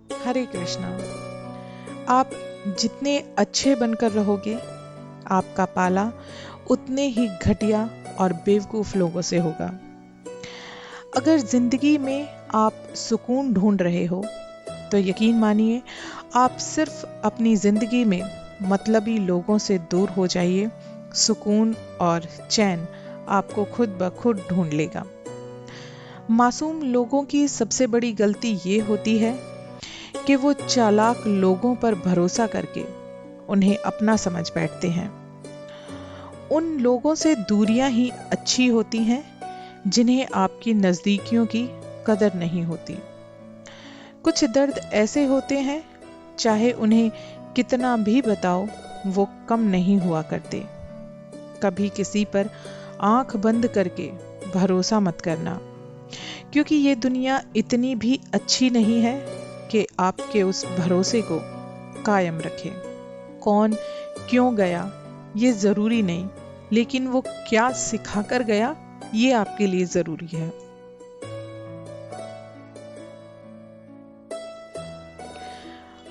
हरे कृष्णा। आप जितने अच्छे बनकर रहोगे, आपका पाला उतने ही घटिया और बेवकूफ लोगों से होगा। अगर जिंदगी में आप सुकून ढूंढ रहे हो तो यकीन मानिए आप सिर्फ अपनी जिंदगी में मतलबी लोगों से दूर हो जाइए। सुकून और चैन आपको खुद ब खुद ढूंढ लेगा। मासूम लोगों की सबसे बड़ी गलती ये होती है कि वो चालाक लोगों पर भरोसा करके उन्हें अपना समझ बैठते हैं। उन लोगों से दूरियां ही अच्छी होती हैं जिन्हें आपकी नजदीकियों की कदर नहीं होती। कुछ दर्द ऐसे होते हैं चाहे उन्हें कितना भी बताओ वो कम नहीं हुआ करते। कभी किसी पर आंख बंद करके भरोसा मत करना, क्योंकि ये दुनिया इतनी भी अच्छी नहीं है कि आपके उस भरोसे को कायम रखे। कौन क्यों गया ये जरूरी नहीं, लेकिन वो क्या सिखा कर गया ये आपके लिए जरूरी है।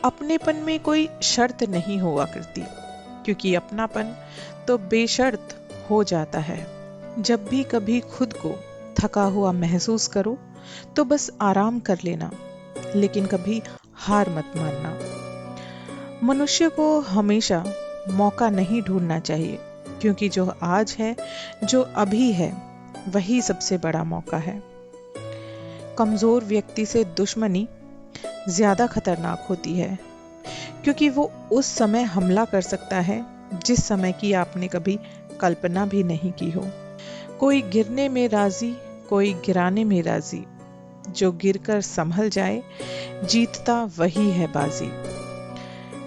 अपनेपन में कोई शर्त नहीं हुआ करती, क्योंकि अपनापन तो बेशर्त हो जाता है। जब भी कभी खुद को थका हुआ महसूस करो तो बस आराम कर लेना, लेकिन कभी हार मत मानना। मनुष्य को हमेशा मौका नहीं ढूंढना चाहिए, क्योंकि जो आज है, जो अभी है, वही सबसे बड़ा मौका है। कमजोर व्यक्ति से दुश्मनी ज्यादा खतरनाक होती है, क्योंकि वो उस समय हमला कर सकता है जिस समय की आपने कभी कल्पना भी नहीं की हो। कोई गिरने में राजी, कोई गिराने में राजी। जो गिरकर संभल जाए, जीतता वही है बाजी।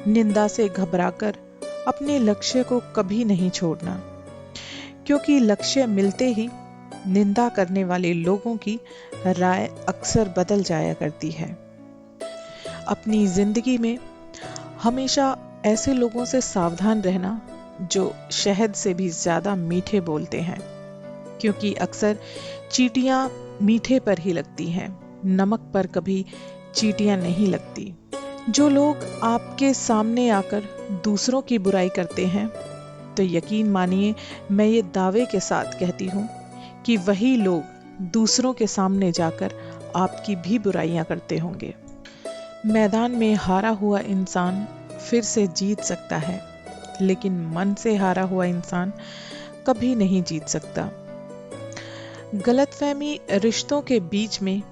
निंदा से घबराकर अपने लक्ष्य को कभी नहीं छोड़ना, क्योंकि लक्ष्य मिलते ही निंदा करने वाले लोगों की राय अक्सर बदल जाया करती है। अपनी जिंदगी में हमेशा ऐसे लोगों से सावधान रहना जो शहद से भी ज्यादा मीठे बोलते हैं, क्योंकि अक्सर चींटियां मीठे पर ही लगती हैं, नमक पर कभी चींटियां नहीं लगती। जो लोग आपके सामने आकर दूसरों की बुराई करते हैं, तो यकीन मानिए मैं ये दावे के साथ कहती हूँ कि वही लोग दूसरों के सामने जाकर आपकी भी बुराइयां करते होंगे। मैदान में हारा हुआ इंसान फिर से जीत सकता है, लेकिन मन से हारा हुआ इंसान कभी नहीं जीत सकता। गलतफहमी रिश्तों के बीच में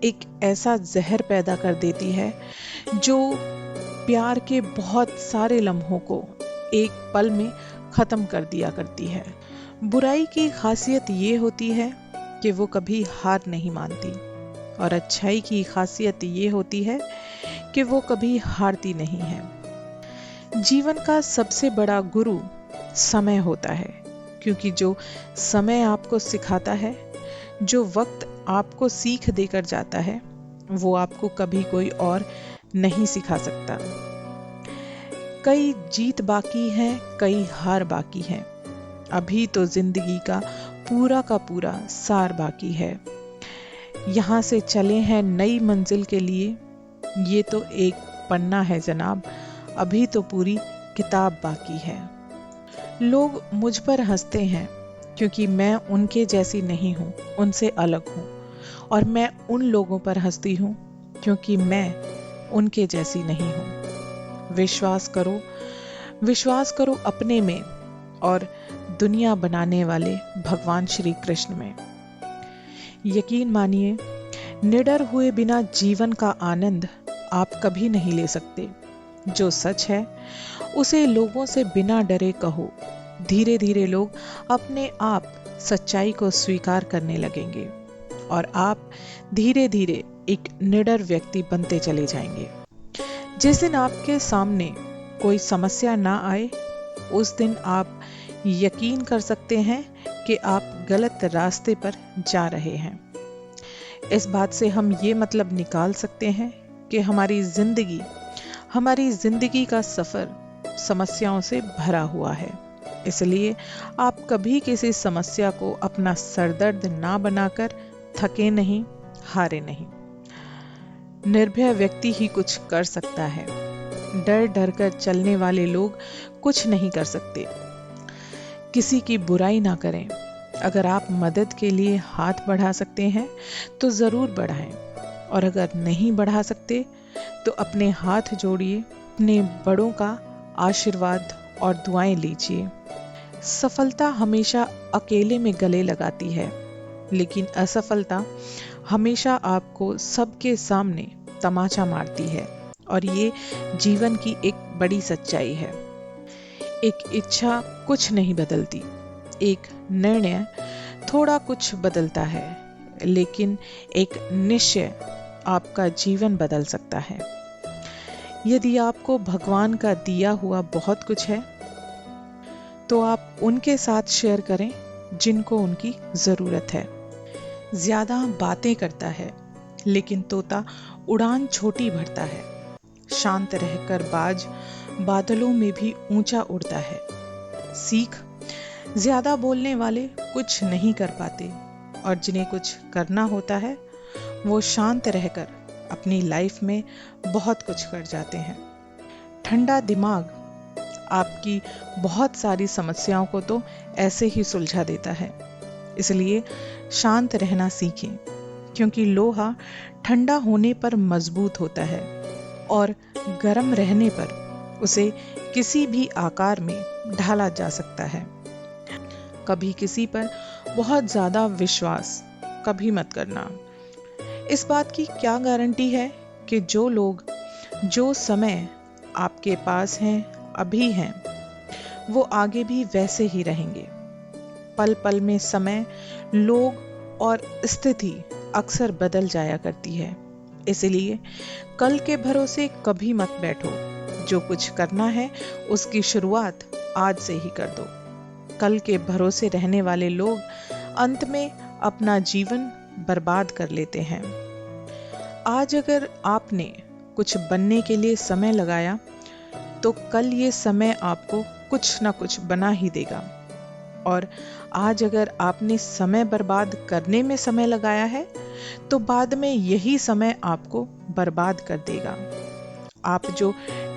एक ऐसा जहर पैदा कर देती है जो प्यार के बहुत सारे लम्हों को एक पल में खत्म कर दिया करती है। बुराई की खासियत ये होती है कि वो कभी हार नहीं मानती, और अच्छाई की खासियत ये होती है कि वो कभी हारती नहीं है। जीवन का सबसे बड़ा गुरु समय होता है, क्योंकि जो समय आपको सिखाता है, जो वक्त आपको सीख देकर जाता है, वो आपको कभी कोई और नहीं सिखा सकता। कई जीत बाकी है, कई हार बाकी है। अभी तो जिंदगी का पूरा सार बाकी है। यहाँ से चले हैं नई मंजिल के लिए, ये तो एक पन्ना है जनाब, अभी तो पूरी किताब बाकी है। लोग मुझ पर हंसते हैं क्योंकि मैं उनके जैसी नहीं हूँ, उनसे अलग हूँ। और मैं उन लोगों पर हंसती हूँ क्योंकि मैं उनके जैसी नहीं हूँ। विश्वास करो अपने में और दुनिया बनाने वाले भगवान श्री कृष्ण में। यकीन मानिए, निडर हुए बिना जीवन का आनंद आप कभी नहीं ले सकते। जो सच है उसे लोगों से बिना डरे कहो। धीरे धीरे लोग अपने आप सच्चाई को स्वीकार करने लगेंगे और आप धीरे धीरे एक निडर व्यक्ति बनते चले जाएंगे। जिस दिन आपके सामने कोई समस्या ना आए, उस दिन आप यकीन कर सकते हैं कि आप गलत रास्ते पर जा रहे हैं। इस बात से हम ये मतलब निकाल सकते हैं कि हमारी जिंदगी का सफर समस्याओं से भरा हुआ है। इसलिए आप कभी किसी समस्या को अपना सरदर्द ना बनाकर थके नहीं, हारे नहीं। निर्भय व्यक्ति ही कुछ कर सकता है। डर डर कर चलने वाले लोग कुछ नहीं कर सकते। किसी की बुराई ना करें। अगर आप मदद के लिए हाथ बढ़ा सकते हैं तो जरूर बढ़ाएं, और अगर नहीं बढ़ा सकते तो अपने हाथ जोड़िए, अपने बड़ों का आशीर्वाद और दुआएं लीजिए। सफलता हमेशा अकेले में गले लगाती है, लेकिन असफलता हमेशा आपको सबके सामने तमाचा मारती है, और ये जीवन की एक बड़ी सच्चाई है। एक इच्छा कुछ नहीं बदलती, एक निर्णय थोड़ा कुछ बदलता है, लेकिन एक निश्चय आपका जीवन बदल सकता है। यदि आपको भगवान का दिया हुआ बहुत कुछ है तो आप उनके साथ शेयर करें जिनको उनकी जरूरत है। ज्यादा बातें करता है लेकिन तोता उड़ान छोटी भरता है। शांत रहकर बाज बादलों में भी ऊंचा उड़ता है। सीख, ज्यादा बोलने वाले कुछ नहीं कर पाते, और जिन्हें कुछ करना होता है वो शांत रहकर अपनी लाइफ में बहुत कुछ कर जाते हैं। ठंडा दिमाग आपकी बहुत सारी समस्याओं को तो ऐसे ही सुलझा देता है। इसलिए शांत रहना सीखें, क्योंकि लोहा ठंडा होने पर मजबूत होता है और गर्म रहने पर उसे किसी भी आकार में ढाला जा सकता है। कभी किसी पर बहुत ज्यादा विश्वास कभी मत करना। इस बात की क्या गारंटी है कि जो लोग, जो समय आपके पास हैं, अभी हैं, वो आगे भी वैसे ही रहेंगे। पल पल में समय, लोग और स्थिति अक्सर बदल जाया करती है। इसलिए कल के भरोसे कभी मत बैठो। जो कुछ करना है उसकी शुरुआत आज से ही कर दो। कल के भरोसे रहने वाले लोग अंत में अपना जीवन बर्बाद कर लेते हैं। आज अगर आपने कुछ बनने के लिए समय लगाया तो कल ये समय आपको कुछ ना कुछ बना ही देगा। और आज अगर आपने समय बर्बाद करने में समय लगाया है तो बाद में यही समय आपको बर्बाद कर देगा। आप जो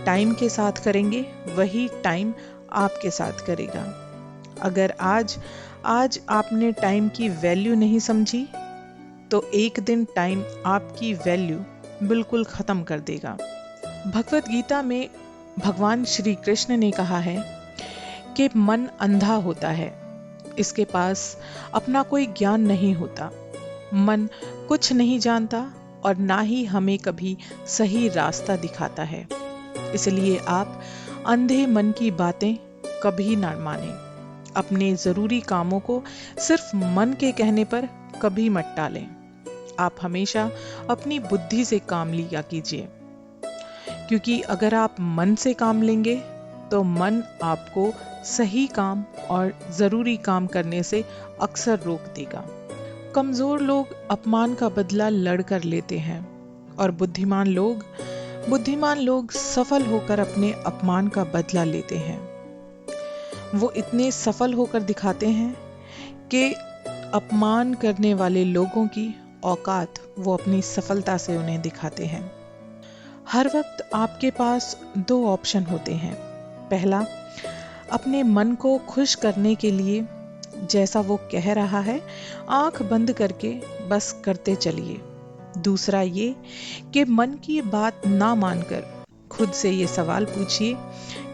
टाइम के साथ करेंगे वही टाइम आपके साथ करेगा। अगर आज आपने टाइम की वैल्यू नहीं समझी तो एक दिन टाइम आपकी वैल्यू बिल्कुल खत्म कर देगा। भगवत गीता में भगवान श्री कृष्ण ने कहा है कि मन अंधा होता है, इसके पास अपना कोई ज्ञान नहीं होता। मन कुछ नहीं जानता और ना ही हमें कभी सही रास्ता दिखाता है। इसलिए आप अंधे मन की बातें कभी ना माने। अपने जरूरी कामों को सिर्फ मन के कहने पर कभी मत टालें। आप हमेशा अपनी बुद्धि से काम लिया कीजिए, क्योंकि अगर आप मन से काम लेंगे तो मन आपको सही काम और जरूरी काम करने से अक्सर रोक देगा। कमजोर लोग अपमान का बदला लड़कर लेते हैं, और बुद्धिमान लोग सफल होकर अपने अपमान का बदला लेते हैं। वो इतने सफल होकर दिखाते हैं कि अपमान करने वाले लोगों की औकात वो अपनी सफलता से उन्हें दिखाते हैं। हर वक्त आपके पास दो ऑप्शन होते हैं। पहला, अपने मन को खुश करने के लिए जैसा वो कह रहा है आंख बंद करके बस करते चलिए। दूसरा ये कि मन की बात ना मानकर खुद से ये सवाल पूछिए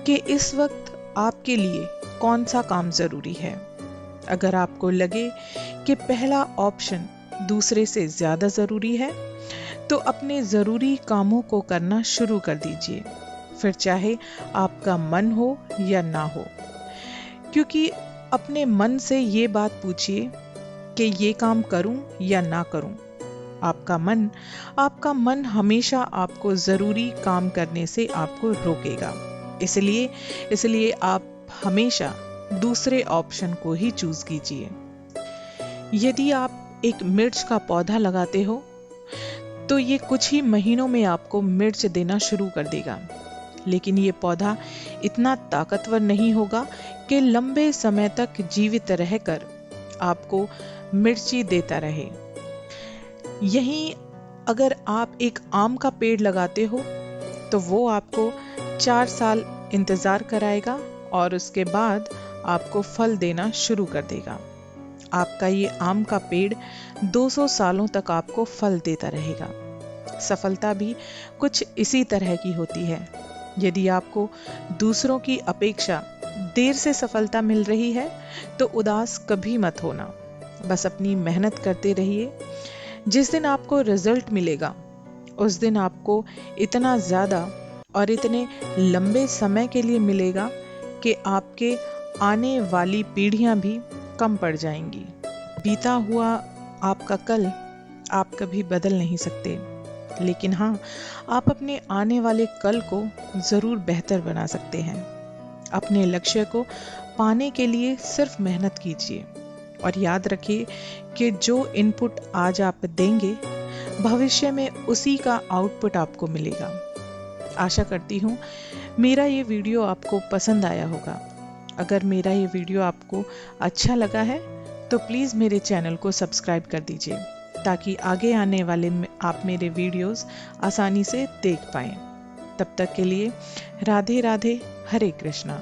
कि इस वक्त आपके लिए कौन सा काम जरूरी है। अगर आपको लगे कि पहला ऑप्शन दूसरे से ज्यादा जरूरी है तो अपने जरूरी कामों को करना शुरू कर दीजिए, फिर चाहे आपका मन हो या ना हो। क्योंकि अपने मन से ये बात पूछिए कि ये काम करूं या ना करूं। आपका मन हमेशा आपको जरूरी काम करने से आपको रोकेगा। इसलिए आप हमेशा दूसरे ऑप्शन को ही चूज कीजिए। यदि आप एक मिर्च का पौधा लगाते हो तो ये कुछ ही महीनों में आपको मिर्च देना शुरू कर देगा, लेकिन ये पौधा इतना ताकतवर नहीं होगा कि लंबे समय तक जीवित रहकर आपको मिर्ची देता रहे। यही अगर आप एक आम का पेड़ लगाते हो तो वो आपको 4 साल इंतजार कराएगा और उसके बाद आपको फल देना शुरू कर देगा। आपका ये आम का पेड़ 200 सालों तक आपको फल देता रहेगा। सफलता भी कुछ इसी तरह की होती है। यदि आपको दूसरों की अपेक्षा देर से सफलता मिल रही है तो उदास कभी मत होना। बस अपनी मेहनत करते रहिए। जिस दिन आपको रिजल्ट मिलेगा उस दिन आपको इतना ज्यादा और इतने लंबे समय के लिए मिलेगा कि आपके आने वाली पीढ़ियां भी कम पड़ जाएंगी। बीता हुआ आपका कल आप कभी बदल नहीं सकते, लेकिन हाँ, आप अपने आने वाले कल को जरूर बेहतर बना सकते हैं। अपने लक्ष्य को पाने के लिए सिर्फ मेहनत कीजिए और याद रखिए कि जो इनपुट आज आप देंगे भविष्य में उसी का आउटपुट आपको मिलेगा। आशा करती हूँ मेरा ये वीडियो आपको पसंद आया होगा। अगर मेरा ये वीडियो आपको अच्छा लगा है तो प्लीज़ मेरे चैनल को सब्सक्राइब कर दीजिए ताकि आगे आने वाले आप मेरे वीडियोस आसानी से देख पाएं। तब तक के लिए राधे राधे, हरे कृष्णा।